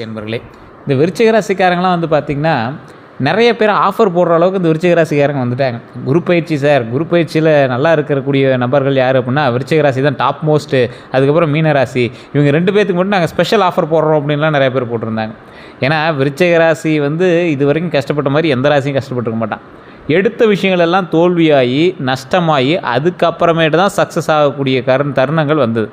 என்பர்களே, இந்த விருச்சிக ராசிக்காரங்களாம் வந்து பார்த்திங்கன்னா, நிறைய பேர் ஆஃபர் போடுற அளவுக்கு இந்த விருச்சிக ராசிக்காரங்க வந்துட்டாங்க. குரு பயிற்சி சார், குரு பயிற்சியில் நல்லா இருக்கக்கூடிய நபர்கள் யார் அப்படின்னா விருச்சிக ராசி தான் டாப் மோஸ்ட்டு. அதுக்கப்புறம் மீன ராசி. இவங்க 2 பேத்துக்கு மட்டும் நாங்கள் ஸ்பெஷல் ஆஃபர் போடுறோம் அப்படின்லாம் நிறைய பேர் போட்டிருந்தாங்க. ஏன்னா விருச்சிக ராசி வந்து இது வரைக்கும் கஷ்டப்பட்ட மாதிரி எந்த ராசியும் கஷ்டப்பட்டுருக்க மாட்டான். எடுத்த விஷயங்கள் எல்லாம் தோல்வியாகி நஷ்டமாகி அதுக்கப்புறமேட்டு தான் சக்ஸஸ் ஆகக்கூடிய தருணங்கள் வந்தது.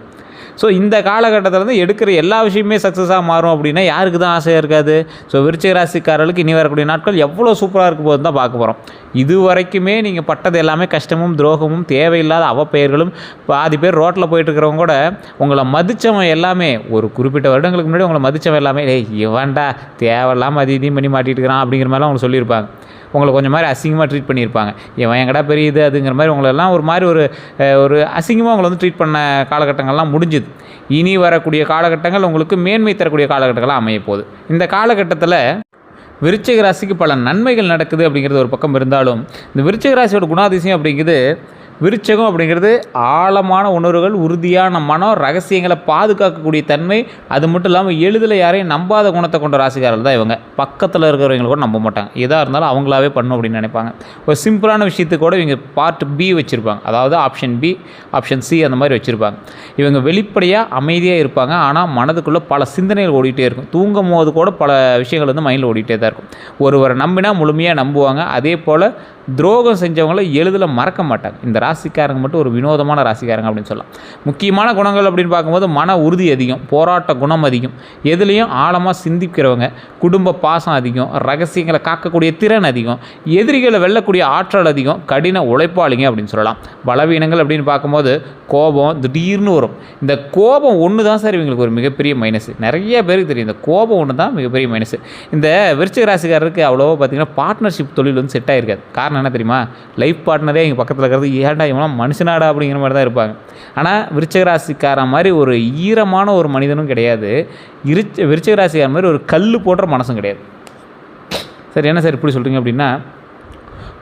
ஸோ இந்த காலகட்டத்தில் வந்து எடுக்கிற எல்லா விஷயமே சக்ஸஸாக மாறும் அப்படின்னா யாருக்கு தான் ஆசையாக இருக்காது? ஸோ விருச்சிக ராசிக்காரர்களுக்கு இனி வரக்கூடிய நாட்கள் எவ்வளோ சூப்பராக இருக்கும் போது தான் பார்க்க போகிறோம். இது வரைக்குமே நீங்கள் பட்டது எல்லாமே கஷ்டமும் துரோகமும் தேவையில்லாத அவப்பெயர்களும். பாதி பேர் ரோட்டில் போயிட்டுருக்கிறவங்க கூட உங்களை மதித்தவன் எல்லாமே ஒரு குறிப்பிட்ட வருடங்களுக்கு முன்னாடி உங்களை மதித்தவன் எல்லாமே இவன்டா தேவையில்லாமல் இதையும் பண்ணி மாட்டிகிட்டு இருக்கிறான் அப்படிங்கிற மாதிரிலாம் அவங்க சொல்லியிருப்பாங்க. உங்களை கொஞ்சம் மாதிரி அசிங்கமாக ட்ரீட் பண்ணியிருப்பாங்க. இவன் எங்கடா பெரிய இது அதுங்கிற மாதிரி உங்களெல்லாம் ஒரு மாதிரி ஒரு அசிங்கமாக உங்களை வந்து ட்ரீட் பண்ண காலகட்டங்கள்லாம் முடிஞ்சுது. இனி வரக்கூடிய காலகட்டங்கள் உங்களுக்கு மேன்மை தரக்கூடிய காலகட்டங்களாக அமையப்போகுது. இந்த காலகட்டத்தில் விருச்சிக ராசிக்கு பல நன்மைகள் நடக்குது அப்படிங்கிறது ஒரு பக்கம் இருந்தாலும், இந்த விருச்சிக ராசியோட குணாதிசயம் அப்படிங்கிறது, விருச்சகம் அப்படிங்கிறது ஆழமான உணர்வுகள், உறுதியான மனம், ரகசியங்களை பாதுகாக்கக்கூடிய தன்மை. அது மட்டும் இல்லாமல் எளிதில் யாரையும் நம்பாத குணத்தை கொண்ட ராசிக்காரர்கள் தான் இவங்க. பக்கத்தில் இருக்கிறவங்க கூட நம்ப மாட்டாங்க. எதாக இருந்தாலும் அவங்களாவே பண்ணும் அப்படின்னு நினைப்பாங்க. ஒரு சிம்பிளான விஷயத்துக்கு கூட இவங்க பார்ட் பி வச்சுருப்பாங்க. அதாவது ஆப்ஷன் பி, ஆப்ஷன் சி அந்த மாதிரி வச்சுருப்பாங்க. இவங்க வெளிப்படையாக அமைதியாக இருப்பாங்க. ஆனால் மனதுக்குள்ளே பல சிந்தனைகள் ஓடிட்டே இருக்கும். தூங்கும் போது கூட பல விஷயங்கள் வந்து மைண்டில் ஓடிட்டே தான் இருக்கும். ஒருவரை நம்பினா முழுமையாக நம்புவாங்க. அதே போல் துரோகம் செஞ்சவங்கள எளிதில் மறக்க மாட்டாங்க. இந்த ராசிக்காரங்க மட்டும் ஒரு வினோதமான ராசிக்காரங்க அப்படின்னு சொல்லலாம். முக்கியமான குணங்கள் அப்படின்னு பார்க்கும்போது மன உறுதி அதிகம், போராட்ட குணம் அதிகம், எதுலேயும் ஆழமாக சிந்திக்கிறவங்க, குடும்ப பாசம் அதிகம், ரகசியங்களை காக்கக்கூடிய திறன் அதிகம், எதிரிகளை வெல்லக்கூடிய ஆற்றல் அதிகம், கடின உழைப்பாளிங்க அப்படின்னு சொல்லலாம். பலவீனங்கள் அப்படின்னு பார்க்கும்போது கோபம் திடீர்னு வரும். இந்த கோபம் ஒன்று தான் சார் இவங்களுக்கு ஒரு மிகப்பெரிய மைனஸ். நிறைய பேருக்கு தெரியும் இந்த கோபம் ஒன்று தான் மிகப்பெரிய மைனஸ். இந்த விருச்சிக ராசிக்காரருக்கு அவ்வளோவா பார்த்திங்கன்னா பார்ட்னர்ஷிப் தொழில் வந்து செட் ஆகிருக்காது. காரணம் என்ன தெரியுமா? லைஃப் பார்ட்னரே எங்கள் பக்கத்தில் இருக்கிறது ஏன்டா இவனா மனுஷனாடா அப்படிங்கிற மாதிரி தான் இருப்பாங்க. ஆனால் விருச்சிக ராசிக்காரன் மாதிரி ஒரு ஈரமான ஒரு மனிதனும் கிடையாது. விருச்சிக ராசிக்கார மாதிரி ஒரு கல் போடுற மனசும் கிடையாது. சரி, என்ன சார் இப்படி சொல்கிறீங்க அப்படின்னா,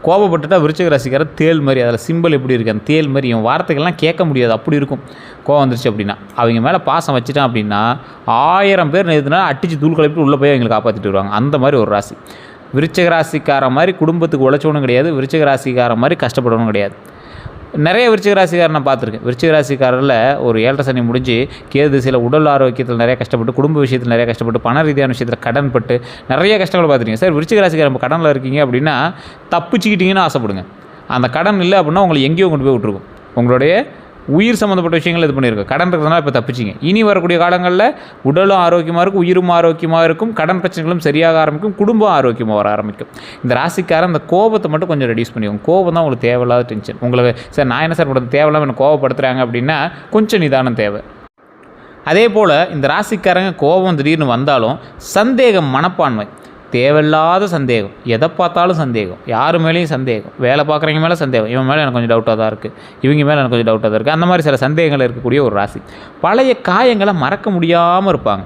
கோபப்பட்டுட்டா விருச்சிக ராசிக்கார தேல் மாதிரி, அதில் சிம்பிள் எப்படி இருக்குது அந்த தேல் மாதிரி, இவன் வார்த்தைகள்லாம் கேட்க முடியாது அப்படி இருக்கும். கோவம் வந்துருச்சு அப்படின்னா அவங்க மேலே பாசம் வச்சுட்டான் அப்படின்னா 1000 பேர் நேரத்துனா அடித்து தூள் கலப்பிட்டு உள்ளே போய் அவங்களை காப்பாற்றிட்டு வருவாங்க. அந்த மாதிரி ஒரு ராசி. விருச்சிக ராசிக்கார மாதிரி குடும்பத்துக்கு உழைச்சவனும் கிடையாது, விருச்சிக ராசிக்கார மாதிரி கஷ்டப்படணும் கிடையாது. நிறைய விருச்சிக ராசிக்காரர் நான் பார்த்துருக்கேன். விருச்சிக ராசிக்காரில் ஒரு 7.5 சனி முடிஞ்சு கேது திசையில் உடல் ஆரோக்கியத்தில் நிறைய கஷ்டப்பட்டு, குடும்ப விஷயத்தில் நிறைய கஷ்டப்பட்டு, பண ரீதியான விஷயத்தில் கடன் பட்டு நிறைய கஷ்டங்கள் பார்த்துருக்கீங்க. சார் விருச்சிக ராசிக்காரர் நம்ம கடனில் இருக்கீங்க அப்படின்னா தப்பிச்சுக்கிட்டீங்கன்னு ஆசைப்படுங்க. அந்த கடன் இல்லை அப்படின்னா உங்களை எங்கேயோ கொண்டு போய் விட்டுருக்கும். உங்களுடைய உயிர் சம்மந்தப்பட்ட விஷயங்கள் இது பண்ணியிருக்கோம். கடன் இருக்கிறதுனால இப்போ தப்பிச்சிங்க. இனி வரக்கூடிய காலங்களில் உடலும் ஆரோக்கியமாக இருக்கும், உயிரும் ஆரோக்கியமாக இருக்கும், கடன் பிரச்சனைகளும் சரியாக ஆரம்பிக்கும், குடும்பம் ஆரோக்கியமாக வர ஆரம்பிக்கும். இந்த ராசிக்காரன் இந்த கோபத்தை மட்டும் கொஞ்சம் ரெடியூஸ் பண்ணிக்கோங்க. கோபம் தான் உங்களுக்கு தேவையில்லாத டென்ஷன். உங்களுக்கு சார் நான் என்ன சார் பண்ணுறது, தேவையில்லாமல் எனக்கு கோபப்படுத்துகிறாங்க அப்படின்னா கொஞ்சம் நிதானம் தேவை. அதே போல் இந்த ராசிக்காரங்க கோபம் திடீர்னு வந்தாலும் சந்தேகம் மனப்பான்மை, தேவையில்லாத சந்தேகம், எதை பார்த்தாலும் சந்தேகம், யார் மேலேயும் சந்தேகம், வேலை பார்க்குறவங்க மேலே சந்தேகம், இவன் மேலே எனக்கு கொஞ்சம் டவுட்டாக தான் இருக்குது, இவங்க மேலே எனக்கு கொஞ்சம் டவுட்டாக தான் இருக்குது, அந்த மாதிரி சில சந்தேகங்கள் இருக்கக்கூடிய ஒரு ராசி. பழைய காயங்களை மறக்க முடியாமல் இருப்பாங்க.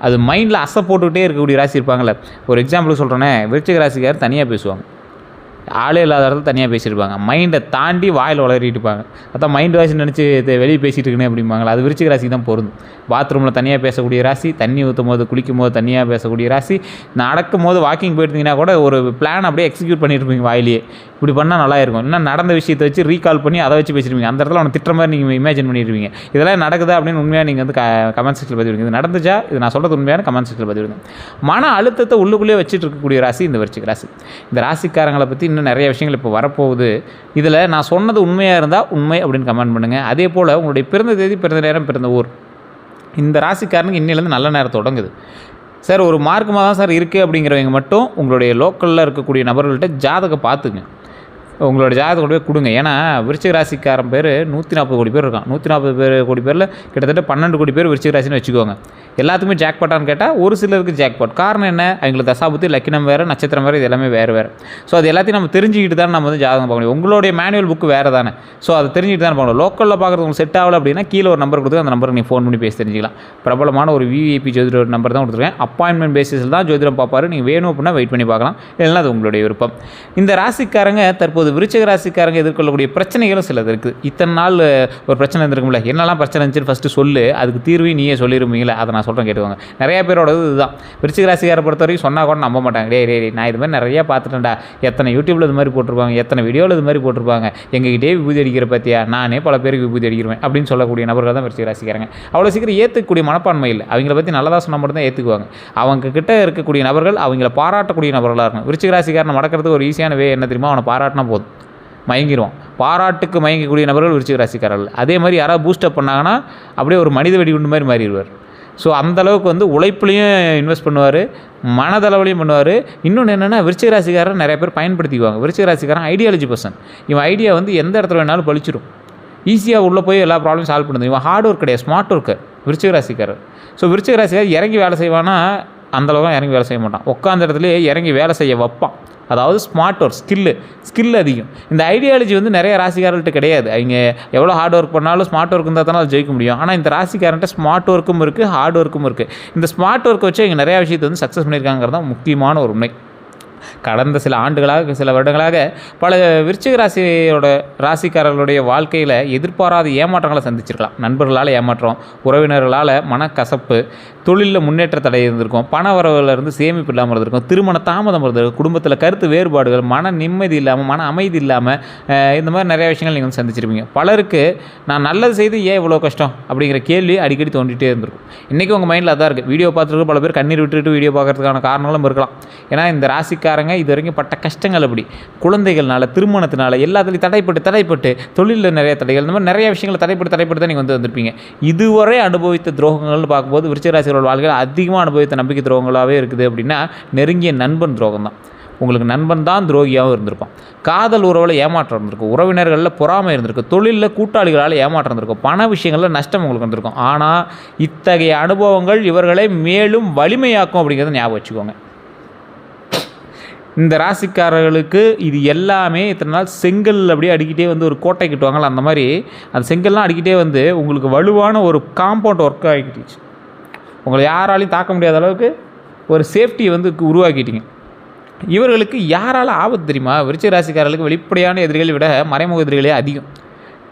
அது மைண்டில் அசை போட்டுக்கிட்டே இருக்கக்கூடிய ராசி இருப்பாங்கள்ல. ஒரு எக்ஸாம்பிளுக்கு சொல்கிறேன்னே, விருச்சிக ராசிக்காரர் தனியாக பேசுவாங்க, ஆளே இல்லாத இடத்துல தனியாக பேசியிருப்பாங்க, மைண்டை தாண்டி வாயில் வளரிட்டு இருப்பாங்க. அதான் மைண்ட் வாய்ஸ் நினச்சி வெளியே பேசிகிட்டு இருக்கேன்னு அப்படிம்பாங்களா, அது விருச்சிக ராசிக்கு தான் பொருந்தும். பாத்ரூமில் தனியாக பேசக்கூடிய ராசி, தண்ணி ஊற்றும் போது குளிக்கும் போது தனியாக பேசக்கூடிய ராசி, நடக்கும் போது வாக்கிங் போயிருந்தீங்கன்னா கூட ஒரு பிளான் அப்படியே எக்ஸிக்யூட் பண்ணிட்டு இருப்பீங்க வாயிலேயே, இப்படி பண்ணால் நல்லா இருக்கும். இன்னும் நடந்த விஷயத்தை வச்சு ரீகால் பண்ணி அதை வச்சு பேசிடுவீங்க. அந்த இடத்துல அவனை திட்டுற மாதிரி நீங்கள் இமேஜின் பண்ணிடுவீங்க. இதெல்லாம் நடக்குதா அப்படின்னு உண்மையாக நீங்கள் வந்து கமெண்ட் செக்ஷனில் பதிவிடுங்க. இது நடந்துச்சா, இது நான் சொல்கிறது உண்மையான கமெண்ட் செக்ஷனில் பதிவிடுங்க. மன அழுத்தத்தை உள்ளுக்குள்ளேயே வச்சுட்டு இருக்கக்கூடிய ராசி இந்த விருச்சிக ராசி. இந்த ராசிக்காரங்களை பற்றி இன்னும் நிறைய விஷயங்கள் இப்போ வரப்போகுது. இதில் நான் சொன்னது உண்மையாக இருந்தால் உண்மை அப்படின்னு கமெண்ட் பண்ணுங்கள். அதே போல் உங்களுடைய பிறந்த தேதி, பிறந்த நேரம், பிறந்த ஊர். இந்த ராசிக்காரனுக்கு இன்னிலேருந்து நல்ல நேரம் தொடங்குது. சார் ஒரு மார்க்கமாக தான் சார் இருக்குது அப்படிங்கிறவங்க மட்டும் உங்களுடைய லோக்கலில் இருக்கக்கூடிய நபர்கள்ட்ட ஜாதகம் பார்த்துங்க. உங்களோட ஜாதகத்தை கொண்டு போய் கொடுங்க. ஏன்னா விருச்சிக ராசிக்காரன் பேர் 140 கோடி பேர் இருக்கான். 140 கோடி பேரில் கிட்டத்தட்ட 12 கோடி பேர் விருச்சிக ராசின்னு வச்சுக்கோங்க. எல்லாத்துக்குமே ஜாக்பாட்டான்னு கேட்டால் ஒரு சிலருக்கு ஜாக்பாட். காரணம் என்ன? அவங்களுக்கு தசாபுத்தி, லக்கினம் வேறு, நட்சத்திரம் வேறு, இது எல்லாமே வேறு. ஸோ அது எல்லாத்தையும் நம்ம தெரிஞ்சுக்கிட்டு தான் நம்ம வந்து ஜாதகம் பார்க்க முடியும். உங்களுடைய மேனுவல் புக்கு வேறு தானே. ஸோ அதை தெரிஞ்சுக்கிட்டு தான் பார்க்கணும். லோக்கலில் பார்க்குறது உங்களுக்கு செட் ஆகலை அப்படின்னா கீழே ஒரு நம்பர் கொடுத்து அந்த நம்பருக்கு நீ ஃபோன் பண்ணி பேசி தெரிஞ்சிக்கலாம். பிரபலமான ஒரு விஐபி ஜோதிடர் நம்பர் தான் கொடுத்துருக்கேன். அப்பாயின்மெண்ட் பேசிஸில் தான் ஜோதிடம் பார்ப்பார். நீங்கள் வேணும் அப்படின்னா வெயிட் பண்ணி பார்க்கலாம், இல்லைன்னா அது உங்களுடைய விருப்பம். இந்த ராசிக்காரங்க தற்போது பார்க்கும்போது விருச்சிக ராசிக்காரங்க எதிர்கொள்ளக்கூடிய பிரச்சனைகளும் சிலது இருக்குது. இத்தனை நாள் ஒரு பிரச்சனை இருந்திருக்கும்ல, என்னெல்லாம் பிரச்சனை இருந்துச்சுன்னு ஃபஸ்ட்டு சொல்லு, அதுக்கு தீர்வையும் நீயே சொல்லிடுவீங்களே, அதை நான் சொல்கிறேன் கேட்டுவாங்க. நிறையா பேரோட இதுதான். விருச்சிக ராசிக்காரை பொறுத்த வரைக்கும் சொன்னால் கூட நம்ப மாட்டாங்க. டே நான் இது மாதிரி நிறையா பார்த்துட்டேன்டா, எத்தனை யூடியூப்பில் இது மாதிரி போட்டிருப்பாங்க, எத்தனை வீடியோவில் இது மாதிரி போட்டிருப்பாங்க, எங்ககிட்டே விபூதி அடிக்கிற பற்றியா, நானே பல பேருக்கு விபூதி அடிக்கிறேன் அப்படின்னு சொல்லக்கூடிய நபர்கள் தான் விருச்சிக ராசிக்காரங்க. அவ்வளோ சீக்கிரம் ஏற்றுக்கக்கூடிய மனப்பான்மை இல்லை. அவங்கள பற்றி நல்லதாக சொன்னால் மட்டும் தான் ஏற்றுக்குவாங்க. அவங்க கிட்ட இருக்கக்கூடிய நபர்கள் அவங்கள பாராட்டக்கூடிய நபர்களாக இருக்கணும். விருச்சிக ராசிக்காரனை மடக்கிறதுக்கு ஒரு ஈஸியான வே என்ன தெரியுமா? அவனை பாராட்டினா போதும், மயங்கிடுவான். பாராட்டுக்கு மயங்கக்கூடிய நபர்கள் விருச்சிக ராசிக்காரர்கள். அதே மாதிரி யாராவது பூஸ்டப் பண்ணாங்கன்னா அப்படியே ஒரு மனித வெடிகுண்டு மாதிரி மாறிடுவார். ஸோ அந்தளவுக்கு வந்து உழைப்புலையும் இன்வெஸ்ட் பண்ணுவார், மனதளவுலையும் பண்ணுவார். இன்னொன்று என்னென்னா, விருச்சிக ராசிக்காரர் நிறைய பேர் பயன்படுத்திக்குவாங்க. விருச்சிக ராசிக்காரன் ஐடியாலஜி பர்சன். இவன் ஐடியா வந்து எந்த இடத்துல வேணாலும் பழிச்சிடும், ஈஸியாக உள்ளே போய் எல்லா ப்ராப்ளம் சால்வ் பண்ணுது. இவன் ஹார்ட் ஒர்க் கிடையாது, ஸ்மார்ட் ஒர்க்கர் விருச்சிக ராசிக்காரர். ஸோ விருச்சிக ராசிக்காரர் இறங்கி வேலை செய்வானா? அந்தளவுக்கு இறங்கி வேலை செய்ய மாட்டான். உட்காந்த இடத்துலேயே இறங்கி வேலை செய்ய வைப்பான். அதாவது ஸ்மார்ட் ஒர்க், ஸ்கில் அதிகம். இந்த ஐடியாலஜி வந்து நிறைய ராசிக்காரர்கிட்ட கிடையாது. அவங்க எவ்வளோ ஹார்ட் ஒர்க் பண்ணாலும் ஸ்மார்ட் ஒர்க் இருந்தால் தானே அது ஜெயிக்க முடியும். ஆனால் இந்த ராசிக்காரன்ட்ட ஸ்மார்ட் ஒர்க்கும் இருக்குது, ஹார்ட் ஒர்க்கும் இருக்குது. இந்த ஸ்மார்ட் ஒர்க்கை வச்சு இங்கே நிறையா விஷயத்தை வந்து சக்ஸஸ் பண்ணியிருக்காங்கிறது தான் முக்கியமான ஒரு உண்மை. கடந்த சில ஆண்டுகளாக, சில வருடங்களாக பல விருச்சிக ராசிக்காரர்களுடைய வாழ்க்கையில் எதிர்பாராத ஏமாற்றங்களை சந்திச்சிருக்கலாம். நண்பர்களால் ஏமாற்றம், உறவினர்களால் மனக்கசப்பு, தொழிலில் முன்னேற்ற தடை இருந்திருக்கும், பண வரவுலேருந்து சேமிப்பு இல்லாமல் இருந்திருக்கும், திருமண தாமதம் இருந்திருக்கும், குடும்பத்தில் கருத்து வேறுபாடுகள், மன நிம்மதி இல்லாமல், மன அமைதி இல்லாமல், இந்த மாதிரி நிறையா விஷயங்கள் நீங்கள் வந்து சந்திச்சிருப்பீங்க. பலருக்கு நான் நல்லது செய்து ஏன் இவ்வளோ கஷ்டம் அப்படிங்கிற கேள்வி அடிக்கடி தோண்டிகிட்டே இருந்திருக்கும். இன்றைக்கி உங்கள் மைண்டில் அதான் இருக்குது. வீடியோ பார்த்துருக்கு பல பேர் கண்ணீர் விட்டுட்டு வீடியோ பார்க்குறதுக்கான காரணங்களும் இருக்கலாம். ஏன்னா இந்த ராசிக்காரங்க இது வரைக்கும் பட்ட கஷ்டங்கள் அப்படி, குழந்தைகள்னால, திருமணத்தினால, எல்லாத்துலேயும் தடைப்பட்டு தொழிலில் நிறைய தடைகள், இந்த மாதிரி நிறைய விஷயங்களை தடைப்பட்டு தான் நீங்கள் வந்து வந்திருப்பீங்க. இதுவரை அனுபவித்த துரோகங்கள்னு பார்க்கும்போது விருச்சிக ராசிகளோட வாழ்க்கையில் அதிகமாக அனுபவித்த நம்பிக்கை துரோகங்களாகவே இருக்குது. அப்படின்னா நெருங்கிய நண்பன் துரோகம் தான். உங்களுக்கு நண்பன் தான் துரோகியாகவும் இருந்திருப்பான். காதல் உறவில் ஏமாற்றம் இருந்திருக்கும், உறவினர்களில் பொறாமை இருந்திருக்கும், தொழிலில் கூட்டாளிகளால் ஏமாற்றம் இருந்திருக்கும், பண விஷயங்களில் நஷ்டம் உங்களுக்கு இருந்திருக்கும். ஆனால் இத்தகைய அனுபவங்கள் இவர்களை மேலும் வலிமையாக்கும் அப்படிங்கிறத ஞாபகம் வச்சுக்கோங்க. இந்த ராசிக்காரர்களுக்கு இது எல்லாமே இத்தனை நாள் செங்கல் அப்படியே அடிக்கிட்டே வந்து ஒரு கோட்டை கட்டுவாங்கள்ல, அந்த மாதிரி அந்த செங்கல்லாம் அடிக்கிட்டே வந்து உங்களுக்கு வலுவான ஒரு காம்பவுண்ட் ஒர்க் ஆகிக்கிட்டுச்சு. உங்களை யாராலையும் தாக்க முடியாத அளவுக்கு ஒரு சேஃப்டியை வந்து உருவாக்கிட்டீங்க. இவர்களுக்கு யாரால் ஆபத்து தெரியுமா? விருச்சிக ராசிக்காரர்களுக்கு வெளிப்படையான எதிரிகளை விட மறைமுக எதிரிகளே அதிகம்.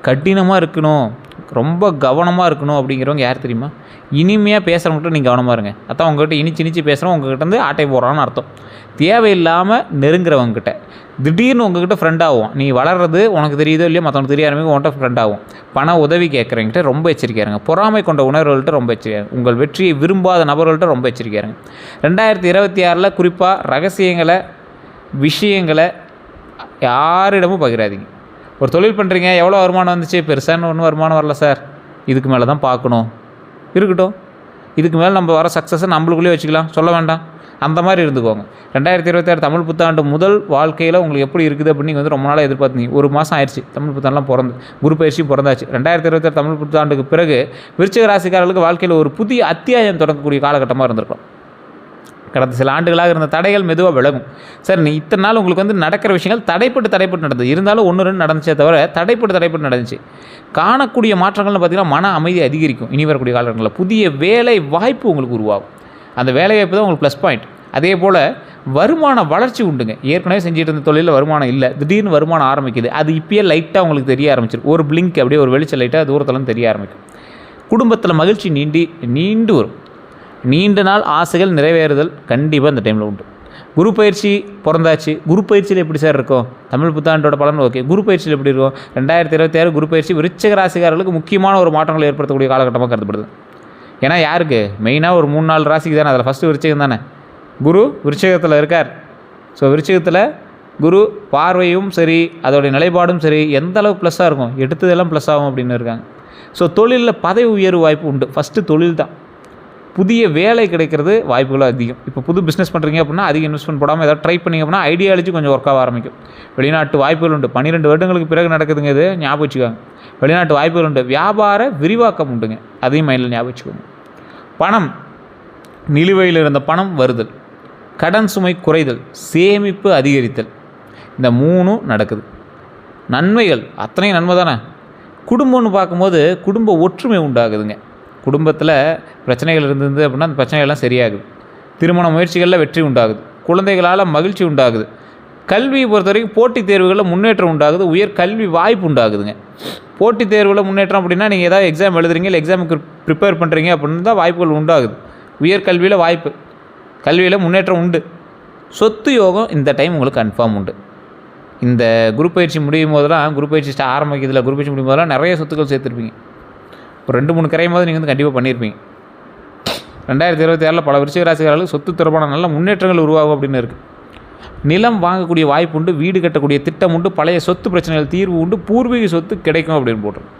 கடினமாக இருக்கணும், ரொம்ப கவனமாக இருக்கணும் அப்படிங்கிறவங்க யார் தெரியுமா? இனிமையாக பேசுகிறவங்ககிட்ட நீங்கள் கவனமாக இருங்க. அதான் உங்கள்கிட்ட இனிச்சு பேசுகிறோம், உங்கள்கிட்ட வந்து ஆட்டை போடுறான்னு அர்த்தம். தேவையில்லாமல் நெருங்குறவங்ககிட்ட திடீர்னு உங்கள்கிட்ட ஃப்ரெண்ட் ஆகும். நீ வளர்றது உனக்கு தெரியுதோ இல்லையோ, மற்றவங்களுக்கு தெரிய ஆரம்பிக்கும், உன்கிட்ட ஃப்ரெண்ட் ஆகும். பண உதவி கேட்குறவங்ககிட்ட ரொம்ப எச்சரிக்கையாருங்க. பொறாமை கொண்ட உணர்வுகள்கிட்ட ரொம்ப எச்சரிக்கையாருங்க. உங்கள் வெற்றியை விரும்பாத நபர்கள்ட்ட ரொம்ப எச்சரிக்கையாருங்க. 2026 குறிப்பாக ரகசியங்களை, விஷயங்களை யாரிடமும் பகிராதீங்க. ஒரு தொழில் பண்ணுறீங்க, எவ்வளோ வருமானம் வந்துச்சு? பெருசான ஒன்றும் வருமானம் வரல சார், இதுக்கு மேலே தான் பார்க்கணும். இருக்கட்டும், இதுக்கு மேலே நம்ம வர சக்ஸஸை நம்மளுக்குள்ளேயே வச்சுக்கலாம், சொல்ல வேண்டாம், அந்த மாதிரி இருந்துக்கோங்க. 2026 தமிழ் புத்தாண்டு முதல் வாழ்க்கையில் உங்களுக்கு எப்படி இருக்குது அப்படின்னு நீங்கள் வந்து ரொம்ப நாளாக எதிர்பார்த்தீங்க. ஒரு மாதம் ஆயிடுச்சு தமிழ் புத்தாண்டுலாம் பிறந்து, குரு பயிற்சியும் பிறந்தாச்சு. 2026 தமிழ் புத்தாண்டுக்கு பிறகு விருச்சிக ராசிக்காரர்களுக்கு வாழ்க்கையில் ஒரு புதிய அத்தியாயம் தொடங்கக்கூடிய காலகட்டமாக இருந்திருக்கும். கடந்த சில ஆண்டுகளாக இருந்த தடைகள் மெதுவாக விலகும். சார் நீ இத்தனை நாள் உங்களுக்கு வந்து நடக்கிற விஷயங்கள் தடைப்பட்டு நடந்தது, இருந்தாலும் 1-2 நடந்துச்சே தவிர தடைப்பட்டு நடந்துச்சு. காணக்கூடிய மாற்றங்கள்னு பார்த்திங்கன்னா மன அமைதி அதிகரிக்கும். இனி வரக்கூடிய காலகட்டங்களில் புதிய வேலை வாய்ப்பு உங்களுக்கு உருவாகும். அந்த வேலை வாய்ப்பு தான் உங்களுக்கு ப்ளஸ் பாயிண்ட். அதே போல் வருமான வளர்ச்சி உண்டுங்க. ஏற்கனவே செஞ்சுட்டு இருந்த தொழிலில் வருமானம் இல்லை, திடீர்னு வருமானம் ஆரம்பிக்குது. அது இப்போயே லைட்டாக உங்களுக்கு தெரிய ஆரம்பிச்சிடும். ஒரு பிளிங்க் அப்படியே ஒரு வெளிச்சம் லைட்டாக தூரத்துலேருந்து தெரிய ஆரம்பிக்கும். குடும்பத்தில் மகிழ்ச்சி நீண்டு வரும். நீண்ட நாள் ஆசைகள் நிறைவேறுதல் கண்டிப்பாக இந்த டைமில் உண்டு. குரு பயிற்சி பிறந்தாச்சு. குரு பயிற்சியில் எப்படி சார் இருக்கும்? தமிழ் புத்தாண்டோட பலன் ஓகே, குரு பயிற்சியில் எப்படி இருக்கும்? 2026 குரு பயிற்சி விருச்சிக ராசிக்காரர்களுக்கு முக்கியமான ஒரு மாற்றங்களை ஏற்படுத்தக்கூடிய காலகட்டமாக கருதப்படுது. ஏன்னா யாருக்கு மெயினாக ஒரு 3-4 ராசிக்கு தானே, அதில் ஃபஸ்ட்டு விருச்சிகம் தானே. குரு விருச்சிகத்தில் இருக்கார். ஸோ விருச்சிகத்தில் குரு பார்வையும் சரி, அதோடைய நிலைப்பாடும் சரி, எந்த அளவுக்கு ப்ளஸ்ஸாக இருக்கும், எடுத்ததெல்லாம் ப்ளஸ் ஆகும் அப்படின்னு இருக்காங்க. ஸோ தொழிலில் பதவி உயர்வு வாய்ப்பு உண்டு. ஃபஸ்ட்டு தொழில் தான். புதிய வேலை கிடைக்கிறது வாய்ப்புகளும் அதிகம். இப்போ புது பிஸ்னஸ் பண்ணுறீங்க அப்படின்னா அதிக இன்வெஸ்ட்மெண்ட் போடாமல் ஏதாவது ட்ரை பண்ணிங்க அப்படின்னா ஐடியாலஜி கொஞ்சம் ஒர்க் ஆக ஆரம்பிக்கும். வெளிநாட்டு வாய்ப்புகள் உண்டு. 12 வருடங்களுக்கு பிறகு நடக்குதுங்க, இது ஞாபகம் வச்சுக்கோங்க. வெளிநாட்டு வாய்ப்புகள் உண்டு. வியாபார விரிவாக்கம் உண்டுங்க, அதையும் மைண்டில் ஞாபகம் வச்சுக்கோங்க. பணம், நிலுவையில் இருந்த பணம் வருதல், கடன் சுமை குறைதல், சேமிப்பு அதிகரித்தல், இந்த 3 நடக்குது. நன்மைகள் அத்தனையும் நன்மை தானே. குடும்பம்னு பார்க்கும்போது குடும்ப ஒற்றுமை உண்டாகுதுங்க. குடும்பத்தில் பிரச்சனைகள் இருந்தது அப்படின்னா அந்த பிரச்சனைகள்லாம் சரியாகுது. திருமண முயற்சிகளில் வெற்றி உண்டாகுது. குழந்தைகளால் மகிழ்ச்சி உண்டாகுது. கல்வியை பொறுத்த வரைக்கும் போட்டித் தேர்வுகளில் முன்னேற்றம் உண்டாகுது, உயர் கல்வி வாய்ப்பு உண்டாகுதுங்க. போட்டித் தேர்வில் முன்னேற்றம் அப்படின்னா நீங்கள் ஏதாவது எக்ஸாம் எழுதுறீங்க, இல்லை எக்ஸாமுக்கு ப்ரிப்பேர் பண்ணுறீங்க அப்படின்னு தான் வாய்ப்புகள் உண்டாகுது. உயர் கல்வியில் வாய்ப்பு, கல்வியில் முன்னேற்றம் உண்டு. சொத்து யோகம் இந்த டைம் உங்களுக்கு கன்ஃபார்ம் உண்டு. இந்த குரு பயிற்சி முடியும் போதெல்லாம், குரு பயிற்சி ஆரம்பிக்கிறதுல குரு பயிற்சி முடியும் போதெல்லாம் நிறைய சொத்துக்கள் சேர்த்துருப்பீங்க. ஒரு 2-3 கரையும் போது நீங்கள் வந்து கண்டிப்பாக பண்ணியிருப்பீங்க. 2026 பல விருச்சிக ராசிக்காரர்களுக்கு சொத்து தொடர்பான நல்ல முன்னேற்றங்கள் உருவாகும் அப்படின்னு இருக்குது. நிலம் வாங்கக்கூடிய வாய்ப்பு உண்டு, வீடு கட்டக்கூடிய திட்டம் உண்டு, பழைய சொத்து பிரச்சனைகள் தீர்வு உண்டு, பூர்வீக சொத்து கிடைக்கும் அப்படின்னு போட்டிருக்கு.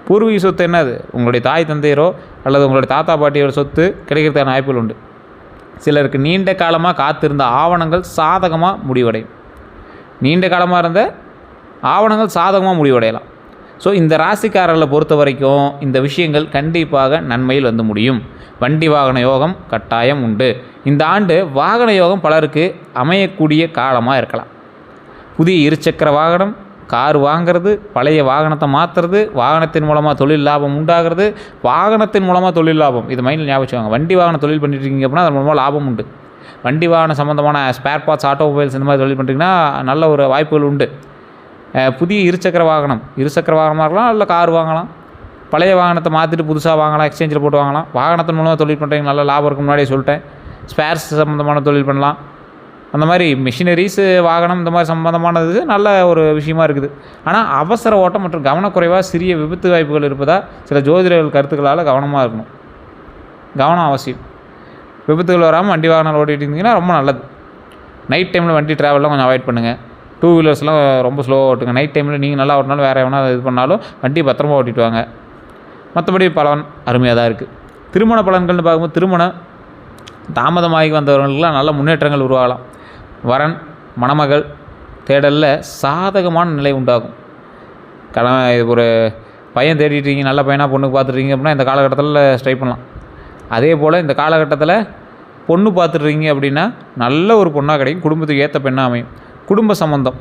பூர்வீக சொத்து என்னது? உங்களுடைய தாய் தந்தையரோ அல்லது உங்களுடைய தாத்தா பாட்டியோட சொத்து கிடைக்கிறதுக்கான வாய்ப்புகள் உண்டு. சிலருக்கு நீண்ட காலமாக காத்திருந்த ஆவணங்கள் சாதகமாக முடிவடையும். நீண்ட காலமாக இருந்த ஆவணங்கள் சாதகமாக முடிவடையலாம். ஸோ இந்த ராசிக்காரர்களை பொறுத்த வரைக்கும் இந்த விஷயங்கள் கண்டிப்பாக நன்மையில் வந்து முடியும். வண்டி வாகன யோகம் கட்டாயம் உண்டு. இந்த ஆண்டு வாகன யோகம் பலருக்கு அமையக்கூடிய காலமாக இருக்கலாம். புதிய இருசக்கர வாகனம், கார் வாங்கிறது, பழைய வாகனத்தை மாற்றுறது, வாகனத்தின் மூலமாக தொழில் லாபம் உண்டாகிறது, வாகனத்தின் மூலமாக தொழில் லாபம். இது மைண்டில் ஞாபகம் வச்சுக்கோங்க. வண்டி வாகன தொழில் பண்ணிட்டுருக்கீங்க அப்படின்னா அது மூலமாக லாபம் உண்டு. வண்டி வாகன சம்மந்தமான ஸ்பேர் பார்ட்ஸ், ஆட்டோமொபைல்ஸ் இந்த மாதிரி தொழில் பண்ணுறீங்கன்னா நல்ல ஒரு வாய்ப்புகள் உண்டு. புதிய இருசக்கர வாகனமாக இருக்கலாம், இல்லை கார் வாங்கலாம். பழைய வாகனத்தை மாற்றிட்டு புதுசாக வாங்கலாம், எக்ஸ்சேஞ்சில் போட்டு வாங்கலாம். வாகனத்தின் மூலமாக தொழில் பண்ணுறீங்க, நல்ல லாபம் இருக்கும். முன்னாடியே சொல்லிட்டேன். ஸ்பேர்ஸ் சம்மந்தமான தொழில் பண்ணலாம். அந்த மாதிரி மிஷினரிஸு, வாகனம் இந்த மாதிரி சம்மந்தமானது நல்ல ஒரு விஷயமா இருக்குது. ஆனால் அவசர ஓட்டம் மற்றும் கவனக்குறைவாக சிறிய விபத்து வாய்ப்புகள் இருப்பதாக சில ஜோதிடர்கள் கருத்துக்களால் கவனமாக இருக்கணும். கவனம் அவசியம். விபத்துகள் வராமல் வண்டி வாகனம் ஓட்டிகிட்டு இருந்தீங்கன்னா ரொம்ப நல்லது. நைட் டைமில் வண்டி ட்ராவல்லாம் கொஞ்சம் அவாய்ட் பண்ணுங்கள். 2 வீலர்ஸ்லாம் ரொம்ப ஸ்லோவாக ஓட்டுங்க. நைட் டைமில் நீங்கள் நல்லா ஓட்டினாலும் வேறு எவனா இது பண்ணாலும் வண்டி பத்திரமா ஓட்டிட்டு வாங்க. மற்றபடி பலன் அருமையாக தான் இருக்குது. திருமண பலன்கள்னு பார்க்கும்போது திருமணம் தாமதமாகி வந்தவர்களுக்கெல்லாம் நல்ல முன்னேற்றங்கள் உருவாகலாம். வரன் மணமகள் தேடலில் சாதகமான நிலை உண்டாகும். ஒரு பையன் தேடிட்டீங்க, நல்ல பையனாக பொண்ணுக்கு பார்த்துட்றீங்க அப்படின்னா இந்த காலகட்டத்தில் ஸ்ட்ரை பண்ணலாம். அதே போல் இந்த காலகட்டத்தில் பொண்ணு பார்த்துட்றீங்க அப்படின்னா நல்ல ஒரு பொண்ணாக கிடைக்கும், குடும்பத்துக்கு ஏற்ற பெண்ணாக அமையும். குடும்ப சம்பந்தம்,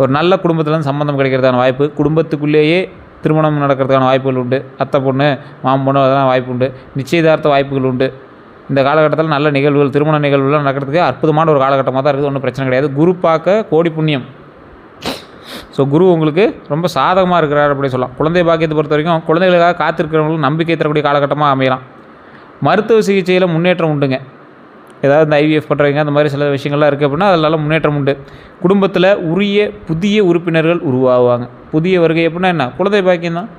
ஒரு நல்ல குடும்பத்துலேருந்து சம்பந்தம் கிடைக்கிறதுக்கான வாய்ப்பு, குடும்பத்துக்குள்ளேயே திருமணம் நடக்கிறதுக்கான வாய்ப்புகள் உண்டு. அத்தை பொண்ணு, மாமன் பொண்ணு அதெல்லாம் வாய்ப்பு உண்டு. நிச்சயதார்த்த வாய்ப்புகள் உண்டு. இந்த காலகட்டத்தில் நல்ல நிகழ்வுகள், திருமண நிகழ்வுகள் நடக்கிறதுக்கு அற்புதமான ஒரு காலகட்டமாக தான் இருக்குது. ஒன்றும் பிரச்சனை கிடையாது. குரு பார்க்க கோடி புண்ணியம். ஸோ குரு உங்களுக்கு ரொம்ப சாதகமாக இருக்கிறார் அப்படி சொல்லலாம். குழந்தை பாக்கியத்தை பொறுத்த வரைக்கும் குழந்தைகளுக்காக காத்திருக்கிறவங்களுக்கு நம்பிக்கை தரக்கூடிய காலகட்டமாக அமையலாம். மருத்துவ சிகிச்சையில் முன்னேற்றம் உண்டுங்க. ஏதாவது இந்த ஐவிஎஃப் பண்ணுறவங்க அந்த மாதிரி சில விஷயங்கள்லாம் இருக்குது அப்படின்னா அதெல்லாம் முன்னேற்றம் உண்டு. குடும்பத்தில் உரிய புதிய உறுப்பினர்கள் உருவாகுவாங்க. புதிய வருகை எப்படின்னா என்ன? குழந்தை பாக்கியம் தான்.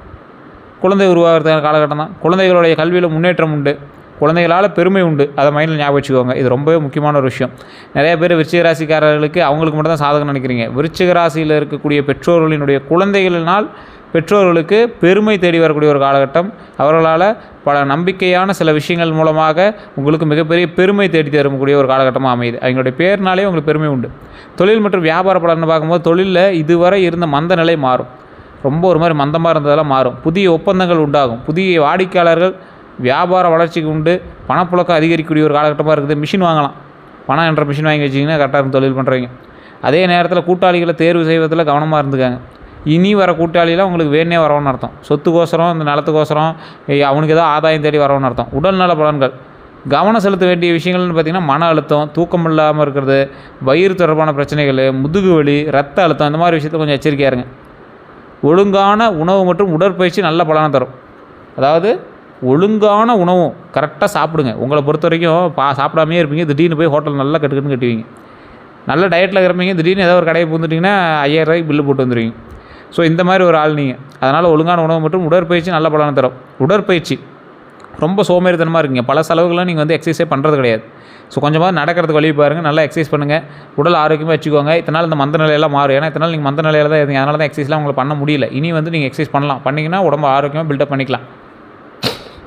குழந்தை உருவாகிறதுக்கான காலகட்டம் தான். குழந்தைகளுடைய கல்வியில் முன்னேற்றம் உண்டு. குழந்தைகளால் பெருமை உண்டு. அதை மைண்டில் ஞாபகம் வச்சுக்கோங்க. இது ரொம்பவே முக்கியமான ஒரு விஷயம். நிறைய பேர் விருச்சிக ராசிக்காரர்களுக்கு அவங்களுக்கு மட்டும் தான் சாதகம் நினைக்கிறீங்க. விருச்சிக ராசியில் இருக்கக்கூடிய பெற்றோர்களினுடைய குழந்தைகளினால் பெற்றோர்களுக்கு பெருமை தேடி வரக்கூடிய ஒரு காலகட்டம். அவர்களால் பல நம்பிக்கையான சில விஷயங்கள் மூலமாக உங்களுக்கு மிகப்பெரிய பெருமை தேடி தரக்கூடிய ஒரு காலகட்டமாக அமையுது. அவங்களுடைய பேர்னாலே உங்களுக்கு பெருமை உண்டு. தொழில் மற்றும் வியாபார பலன்னு பார்க்கும்போது தொழிலில் இதுவரை இருந்த மந்த நிலை மாறும். ரொம்ப ஒரு மாதிரி மந்தமாக இருந்ததெல்லாம் மாறும். புதிய ஒப்பந்தங்கள் உண்டாகும். புதிய வாடிக்கையாளர்கள், வியாபார வளர்ச்சிக்கு உண்டு. பணப்புழக்கம் அதிகரிக்கக்கூடிய ஒரு காலகட்டமாக இருக்குது. மிஷின் வாங்கலாம். பணம் என்ற மிஷின் வாங்கி வச்சிங்கன்னா கரெக்டாக இருக்கும் தொழில் பண்ணுறவங்க. அதே நேரத்தில் கூட்டாளிகளை தேர்வு செய்வதில் கவனமாக இருந்துக்காங்க. இனி வர கூட்டாளிலாம் உங்களுக்கு வேணே வரணும்னு அர்த்தம். சொத்துக்கோசரம், இந்த நிலத்துக்கோசரம் அவனுக்கு ஏதோ ஆதாயம் தேடி வரணும்னு அர்த்தம். உடல்நல பலன்கள், கவனம் செலுத்த வேண்டிய விஷயங்கள்னு பார்த்திங்கன்னா மன அழுத்தம், தூக்கம் இல்லாமல் இருக்கிறது, வயிறு தொடர்பான பிரச்சனைகள், முதுகு வலி, ரத்த அழுத்தம், இந்த மாதிரி விஷயத்தில் கொஞ்சம் எச்சரிக்கையாக இருங்க. ஒழுங்கான உணவு மற்றும் உடற்பயிற்சி நல்ல பலனை தரும். அதாவது ஒழுங்கான உணவும் கரெக்டாக சாப்பிடுங்க. உங்களை பொறுத்த வரைக்கும் சாப்பிடாமே இருப்பீங்க, திடீர்னு போய் ஹோட்டல் நல்லா கட்டுக்கன்னு கட்டுவீங்க. நல்ல டயட்டில் இருப்பீங்க, திடீர்னு ஏதோ ஒரு கடையை பூந்துட்டிங்கன்னா 5000 ரூபாய்க்கு பில்லு போட்டு வந்துடுவீங்க. ஸோ இந்த மாதிரி ஒரு ஆள் நீங்கள். அதனால் ஒழுங்கான உணவு மற்றும் உடற்பயிற்சி நல்ல பலனை தரும். உடற்பயிற்சி ரொம்ப சோம்பேறித்தனமாக இருக்கீங்க. பல செலவுகள்லாம் நீங்கள் வந்து எக்ஸசைஸே பண்ணுறது கிடையாது. ஸோ கொஞ்சமாக நடக்கிறதுக்கு வழி பாருங்கள், நல்லா எக்ஸசைஸ் பண்ணுங்கள், உடல் ஆரோக்கியமாக வச்சுக்கோங்க. இத்தனால் இந்த மந்த நிலையெல்லாம் மாறும். ஏன்னா இத்தனால் நீங்கள் மந்த நிலையில் தான் இருந்தீங்க. அதனால தான் எக்ஸசைஸ்லாம் உங்களுக்கு பண்ண முடியல. இனி வந்து நீங்கள் எக்ஸசைஸ் பண்ணலாம். பண்ணிங்கன்னா உடம்பு ஆரோக்கியமாக பில்டப் பண்ணிக்கலாம்.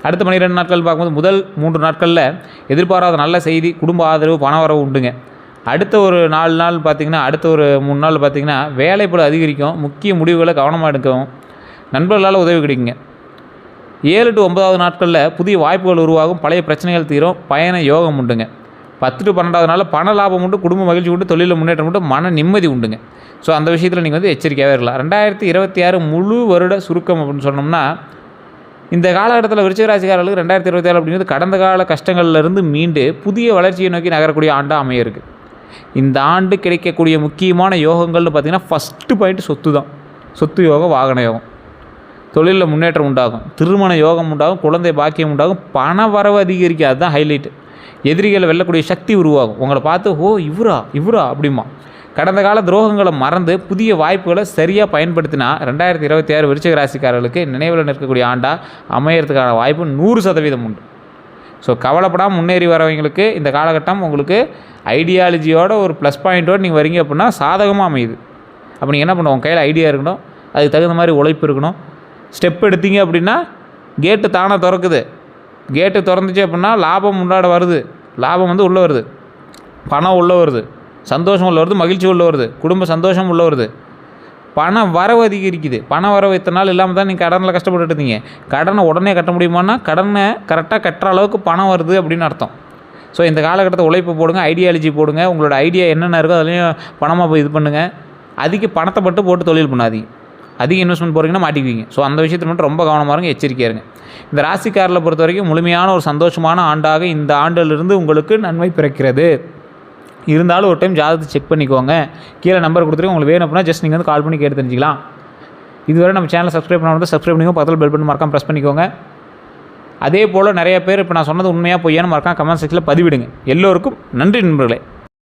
அடுத்த 12 நாட்கள் பார்க்கும்போது முதல் 3 நாட்களில் எதிர்பாராத நல்ல செய்தி, குடும்ப ஆதரவு, பண வரவு உண்டுங்க. அடுத்த ஒரு 4 நாள் பார்த்திங்கன்னா, அடுத்த ஒரு 3 நாள் பார்த்திங்கன்னா வேலைப்பளு அதிகரிக்கும். முக்கிய முடிவுகளை கவனமாக எடுக்கவும் நண்பர்களால் உதவி கிடைக்குங்க. 7 to 9வது நாட்களில் புதிய வாய்ப்புகள் உருவாகும். பழைய பிரச்சனைகள் தீரும். பயண யோகம் உண்டுங்க. 10 to 12வது நாளில் பண லாபம் உண்டு, குடும்ப மகிழ்ச்சி உண்டு, தொழிலில் முன்னேற்றம் உண்டு, மன நிம்மதி உண்டுங்க. ஸோ அந்த விஷயத்தில் நீங்கள் வந்து எச்சரிக்கையாகவே இருக்கலாம். 2026 முழு வருட சுருக்கம் அப்படின்னு சொன்னோம்னா, இந்த காலகட்டத்தில் விருச்சிக ராசிக்காரர்களுக்கு 2027 அப்படிங்கிறது கடந்த கால கஷ்டங்கள்லேருந்து மீண்டு புதிய வளர்ச்சியை நோக்கி நகரக்கூடிய ஆண்டாக அமைய இருக்குது. இந்த ஆண்டு கிடைக்கக்கூடிய முக்கியமான யோகங்கள்னு பார்த்திங்கன்னா ஃபஸ்ட்டு பாயிண்ட் சொத்து தான். சொத்து யோகம், வாகன யோகம், தொழிலில் முன்னேற்றம் உண்டாகும், திருமண யோகம் உண்டாகும், குழந்தை பாக்கியம் உண்டாகும், பண வரவு அதிகரிக்கும். அதுதான் ஹைலைட்டு. எதிரிகளை வெல்லக்கூடிய சக்தி உருவாகும். உங்களை பார்த்து ஓ இவரா அப்படிமா. கடந்த கால துரோகங்களை மறந்து புதிய வாய்ப்புகளை சரியாக பயன்படுத்தினா 2026 விருச்சிக ராசிக்காரர்களுக்கு நினைவில் நிற்கக்கூடிய ஆண்டாக அமையறதுக்கான வாய்ப்பு 100% உண்டு. ஸோ கவலைப்படாமல் முன்னேறி வரவங்களுக்கு இந்த காலகட்டம் உங்களுக்கு ஐடியாலஜியோட ஒரு ப்ளஸ் பாயிண்ட்டோடு நீங்கள் வரீங்க அப்படின்னா சாதகமாக அமையுது. அப்போ நீங்கள் என்ன பண்ணுவோம், கையில் ஐடியா இருக்கணும், அதுக்கு தகுந்த மாதிரி உழைப்பு இருக்கணும். ஸ்டெப் எடுத்தீங்க அப்படின்னா கேட்டு தானாக திறக்குது. கேட்டு திறந்துச்சு அப்படின்னா லாபம் முன்னாடி வருது, லாபம் வந்து உள்ளே வருது, பணம் உள்ளே வருது, சந்தோஷம் உள்ள வருது, மகிழ்ச்சி உள்ள வருது, குடும்ப சந்தோஷம் உள்ள வருது, பண வரவு அதிகரிக்குது. பண வரவு இத்தனை நாள் இல்லாமல் தான் நீங்கள் கடனில் கஷ்டப்பட்டு இருந்தீங்க. கடனை உடனே கட்ட முடியுமான்னா கடனை கரெக்டாக கட்டுற அளவுக்கு பணம் வருது அப்படின்னு அர்த்தம். ஸோ இந்த காலகட்டத்தை உழைப்பு போடுங்க, ஐடியாலஜி போடுங்க, உங்களோட ஐடியா என்னென்ன இருக்கோ அதுலேயும் பணமாக போய் இது பண்ணுங்கள். அதிக பணத்தை மட்டும் போட்டு தொழில் பண்ணாதீங்க. அதிக இன்வெஸ்ட்மெண்ட் போகிறீங்கன்னா மாட்டிக்குவீங்க. ஸோ அந்த விஷயத்தில் மட்டும் ரொம்ப கவனமாக இருங்க, எச்சரிக்கையாக இருங்க. இந்த ராசிக்காரில் பொறுத்த வரைக்கும் முழுமையான ஒரு சந்தோஷமான ஆண்டாக இந்த ஆண்டிலிருந்து உங்களுக்கு நன்மை பிறக்கிறது. இருந்தாலும் ஒரு டைம் ஜாதகத்தை செக் பண்ணிக்கோங்க. கீழே நம்பர் கொடுத்துருக்கோம். உங்களுக்கு வேணும் அப்படின்னா ஜஸ்ட் நீங்கள் வந்து கால் பண்ணி கேட்டு தெரிஞ்சிக்கலாம். இதுவரை நம்ம சேனலை சப்ஸ்கிரைப் பண்ணாமல் சப்ஸ்கிரைப் பண்ணிக்கோங்க, பக்கத்தில் பெல் பட்டன் மறக்காம ப்ரெஸ் பண்ணிக்கோங்க. அதே போல் நிறைய பேர் இப்போ நான் சொன்னது உண்மையாக பொய்யான்னு மறக்காம கமெண்ட் செக்ஷனில் பதிவிடுங்க. எல்லோருக்கும் நன்றி நண்பர்களே.